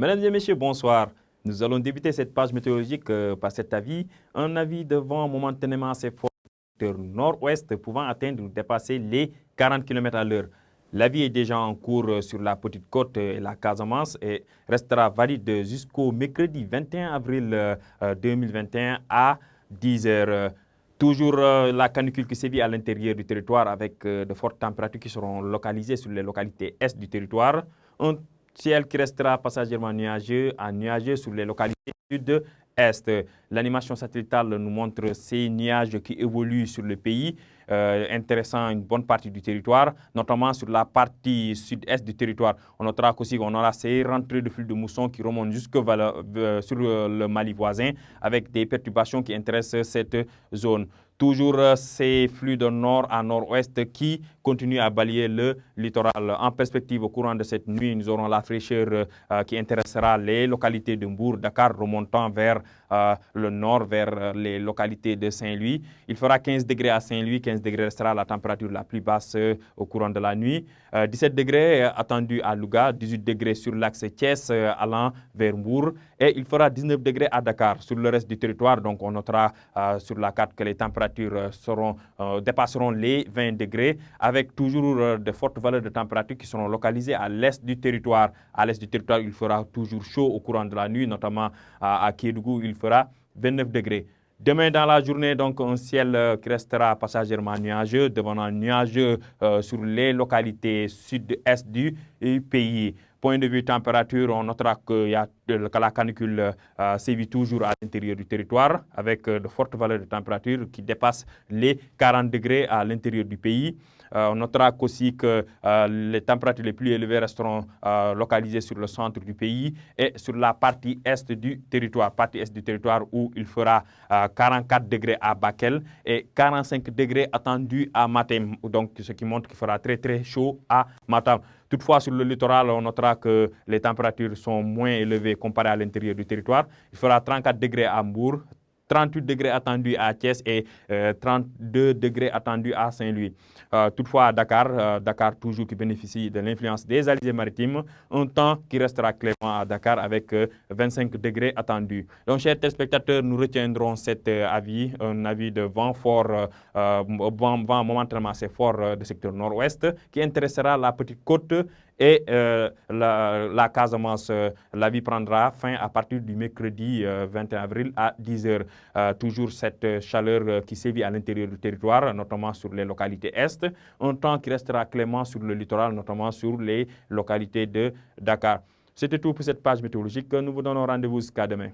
Mesdames et messieurs, bonsoir. Nous allons débuter cette page météorologique par cet avis. Un avis de vent momentanément assez fort nord-ouest pouvant atteindre ou dépasser les 40 km à l'heure. L'avis est déjà en cours sur la Petite Côte et la Casamance et restera valide jusqu'au mercredi 21 avril 2021 à 10 heures. Toujours la canicule qui sévit à l'intérieur du territoire avec de fortes températures qui seront localisées sur les localités est du territoire. Un ciel qui restera passagèrement nuageux à nuageux sur les localités sud-est. L'animation satellitale nous montre ces nuages qui évoluent sur le pays, intéressant une bonne partie du territoire, notamment sur la partie sud-est du territoire. On notera qu'aussi on aura ces rentrées de flux de mousson qui remontent jusque sur le Mali voisin, avec des perturbations qui intéressent cette zone. Toujours ces flux de nord à nord-ouest qui continuent à balayer le littoral. En perspective, au courant de cette nuit, nous aurons la fraîcheur qui intéressera les localités de Mbour, Dakar, remontant vers le nord, vers les localités de Saint-Louis. Il fera 15 degrés à Saint-Louis, 15 degrés restera la température la plus basse au courant de la nuit. 17 degrés attendu à Louga, 18 degrés sur l'axe Thiès allant vers Mbour et il fera 19 degrés à Dakar. Sur le reste du territoire, donc on notera sur la carte que les températures dépasseront les 20 degrés avec toujours de fortes valeurs de température qui seront localisées à l'est du territoire. À l'est du territoire, il fera toujours chaud au courant de la nuit, notamment à Kédougou, il fera 29 degrés. Demain dans la journée, donc un ciel qui restera passagèrement nuageux, devenant nuageux sur les localités sud-est du pays. Point de vue température, on notera que la canicule sévit toujours à l'intérieur du territoire avec de fortes valeurs de température qui dépassent les 40 degrés à l'intérieur du pays. On notera aussi que les températures les plus élevées resteront localisées sur le centre du pays et sur la partie est du territoire. Partie est du territoire où il fera 44 degrés à Bakel et 45 degrés attendus à Matam. Donc, ce qui montre qu'il fera très très chaud à Matam. Toutefois, sur le littoral, on notera que les températures sont moins élevées comparées à l'intérieur du territoire. Il fera 34 degrés à Mbour, 38 degrés attendus à Thiès et 32 degrés attendus à Saint-Louis. Toutefois, à Dakar, Dakar toujours qui bénéficie de l'influence des alizés maritimes, un temps qui restera clément à Dakar avec 25 degrés attendus. Donc, chers téléspectateurs, nous retiendrons cet avis, un avis de vent fort, vent momentanément assez fort du secteur nord-ouest, qui intéressera la Petite Côte et la Casamance. L'avis prendra fin à partir du mercredi 21 avril à 10 heures. Toujours cette chaleur qui sévit à l'intérieur du territoire, notamment sur les localités est, un temps qui restera clément sur le littoral, notamment sur les localités de Dakar. C'était tout pour cette page météorologique. Nous vous donnons rendez-vous jusqu'à demain.